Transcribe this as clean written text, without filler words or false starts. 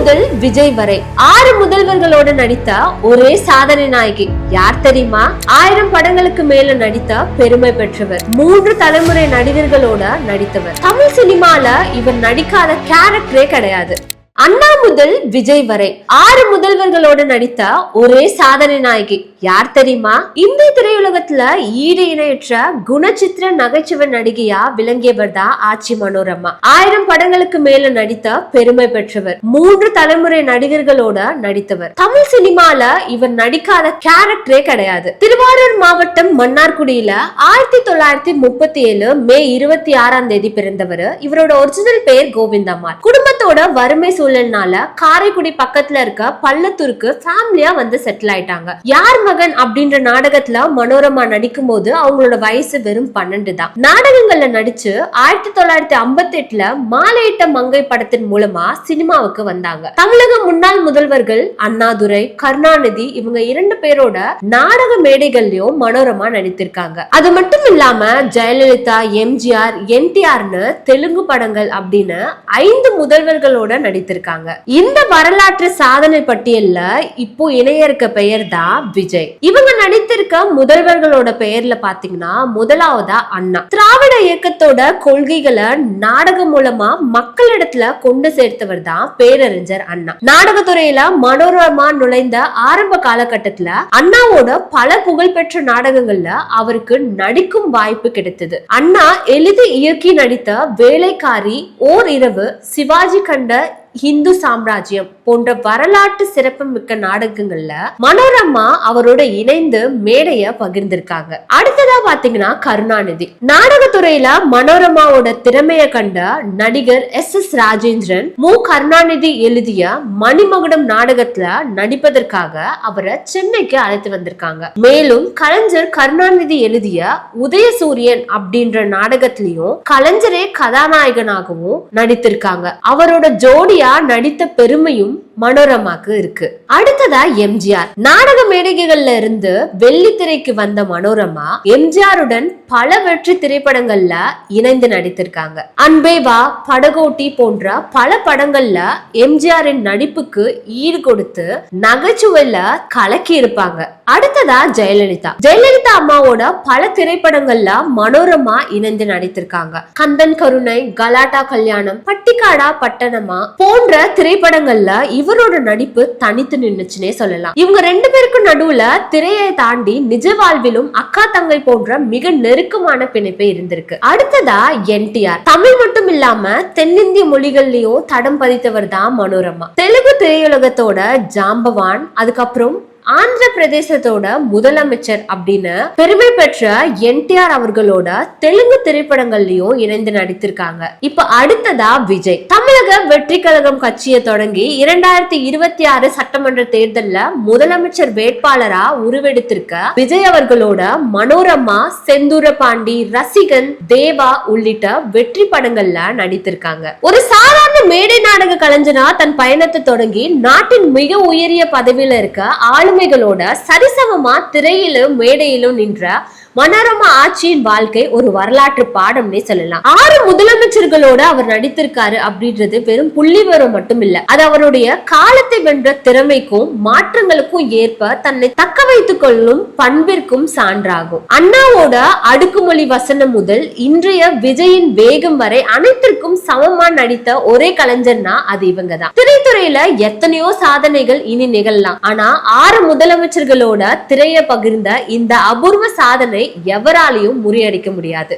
முதல் விஜய் வரை 6 முதல்வர்களோட நடித்த ஒரே சாதனை நாயகி யார் தெரியுமா? 1000 படங்களுக்கு மேல நடித்த பெருமை பெற்றவர். 3 தலைமுறை நடிகர்களோட நடித்தவர். தமிழ் சினிமால இவர் நடிக்காத கேரக்டரே கிடையாது. அண்ணா முதல் விஜய் வரை 6 முதல்வர்களோட நடித்த ஒரே சாதனை நாயகி யார் தெரியுமா? இந்திய திரையுலகத்துல ஈடு இணையற்ற குணச்சித்திர நகைச்சுவை நடிகையா விளங்கியவர் தான் ஆச்சி மனோரமா. 1000 படங்களுக்கு மேல நடித்த பெருமை பெற்றவர். 3 தலைமுறை நடிகர்களோட நடித்தவர். தமிழ் சினிமால இவர் நடிக்காத கேரக்டரே கிடையாது. திருவாரூர் மாவட்டம் மன்னார்குடியில 1937 மே 26 பிறந்தவர். இவரோட ஒரிஜினல் பெயர் கோவிந்தம்மாள். குடும்பத்தோட வறுமை சூழல்னால காரைக்குடி பக்கத்துல இருக்க பள்ளத்தூருக்கு ஃபேமிலியா வந்து செட்டில் ஆயிட்டாங்க. யார் மகன் அப்படின்ற நாடகத்துல மனோரமா நடிக்கும் போது அவங்களோட வயசு வெறும் 12 தான். நாடகங்கள்ல நடிச்சு 1958 மாலையிட்ட மங்கை படத்தின் மூலமா சினிமாவுக்கு வந்தாங்க. தமிழக முன்னாள் முதல்வர்கள் அண்ணாதுரை, கருணாநிதி இவங்க 2 பேரோட நாடக மேடைகள்லயும் மனோரமா நடித்திருக்காங்க. அது மட்டும் இல்லாம ஜெயலலிதா, எம்ஜிஆர், என்டிஆர்னு தெலுங்கு படங்கள் அப்படின்னு 5 முதல்வர்களோட நடித்திருக்காங்க. இந்த வரலாற்று சாதனை பட்டியல்ல இப்போ இணைய இருக்க பெயர் தான் விஜய். இவங்க நடித்திருக்க முதல்வர்களோட பெயர்ல பாத்தீங்கன்னா முதலாவதா அண்ணா. திராவிட இயக்கத்தோட கொள்கைகளை நாடகம் மூலமா மக்களிடத்துல கொண்டு சேர்த்தவர் தான் பேரறிஞர் அண்ணா. நாடகத்துறையில மனோரமா நுழைந்த ஆரம்ப காலகட்டத்துல அண்ணாவோட பல புகழ்பெற்ற நாடகங்கள்ல அவருக்கு நடிக்கும் வாய்ப்பு கிடைத்தது. அண்ணா எழுதி இயக்கி நடித்த வேலைக்காரி, ஓர் இரவு, சிவாஜி கண்ட இந்து சாம்ராஜ்யம் போன்ற வரலாற்று சிறப்பு மிக்க நாடகங்கள்ல மனோரமா அவரோட இணைந்து மேடைய பகிர்ந்திருக்காங்க. அடுத்ததா பாத்தீங்கன்னா கருணாநிதி. நாடகத்துறையில மனோரமாவோட திறமைய கண்ட நடிகர் எஸ் ராஜேந்திரன் மு கருணாநிதி எழுதிய மணிமகுடம் நாடகத்துல நடிப்பதற்காக அவரை சென்னைக்கு அழைத்து வந்திருக்காங்க. மேலும் கலைஞர் கருணாநிதி எழுதிய உதயசூரியன் அப்படின்ற நாடகத்திலையும் கலைஞரே கதாநாயகனாகவும் நடித்திருக்காங்க. அவரோட ஜோடியா நடித்த பெருமையும் மனோரமாக்கு இருக்கு. அடுத்ததா எம்ஜிஆர். நாடக மேடைகள்ல இருந்து வெள்ளித்திரைக்கு வந்த மனோரமா எம்ஜிஆருடன் பல வெற்றி திரைப்படங்கள்ல இணைந்து நடித்திருக்காங்க. அன்பே வா, படகோட்டி போன்ற பல படங்கள்ல எம்ஜிஆரின் நடிப்புக்கு ஈடு கொடுத்து நகைச்சுவையில கலக்கி இருப்பாங்க. அடுத்ததா ஜெயலலிதா. ஜெயலலிதா அம்மாவோட பல திரைப்படங்கள்ல மனோரமா இணைந்து நடித்திருக்காங்க. கந்தன் கருணை, கலாட்டா கல்யாணம், பட்டிக்காடா பட்டணமா போன்ற திரைப்படங்கள்ல இவரோட நடிப்பு தனித்து நின்னுச்சுன்னே சொல்லலாம். இவங்க 2 பேருக்கும் நடுவுல திரையை தாண்டி நிஜ வாழ்விலும் அக்கா தங்கை போன்ற மிக நெருக்கமான பிணைப்பு இருந்திருக்கு. அடுத்ததா என்டிஆர். தமிழ் மட்டும் இல்லாம தென்னிந்திய மொழிகள்லயும் தடம் பதித்தவர் தான் மனோரமா. தெலுங்கு திரையுலகத்தோட ஜாம்பவான், அதுக்கப்புறம் ஆந்திர பிரதேசத்தோட முதலமைச்சர் அப்படின்னு பெருமை பெற்ற என்டிஆர் அவர்களோட தெலுங்கு திரைப்படங்கள்லயும் இணைந்து நடித்திருக்காங்க. இப்ப அடுத்ததா விஜய். தமிழக வெற்றி கழகம் கட்சியை தொடங்கி 2026 சட்டமன்ற தேர்தல்ல முதலமைச்சர் வேட்பாளரா உருவெடுத்திருக்க விஜய் அவர்களோட மனோரமா, செந்தூர பாண்டி, ரசிகன், தேவா உள்ளிட்ட வெற்றி படங்கள்ல நடித்திருக்காங்க. ஒரு சாதாரண மேடை நாடக கலைஞனா தன் பயணத்தை தொடங்கி நாட்டின் மிக உயரிய பதவியில இருக்க ஆளுமைகளோட சரிசமமா திரையிலும் மேடையிலும் நின்ற மனோரமா ஆட்சியின் வாழ்க்கை ஒரு வரலாற்று பாடம்னே சொல்லலாம். 6 முதலமைச்சர்களோட அவர் நடித்திருக்காரு அப்படின்றது வெறும் புள்ளிவிவரம் மட்டும் இல்ல, அது அவருடைய காலத்தை வென்ற திறமைக்கும் மாற்றங்களுக்கும் ஏற்ப தன்னை தக்க வைத்துக் கொள்ளும் பண்பிற்கும் சான்றாகும். அண்ணாவோட அடுக்குமொழி வசனம் முதல் இன்றைய விஜயின் வேகம் வரை அனைத்திற்கும் சமமா நடித்த ஒரே கலைஞர்னா அது இவங்க தான். திரைத்துறையில எத்தனையோ சாதனைகள் இனி நிகழலாம், ஆனா 6 முதலமைச்சர்களோட திரையை பகிர்ந்த இந்த அபூர்வ சாதனை எவராலையும் முறியடிக்க முடியாது.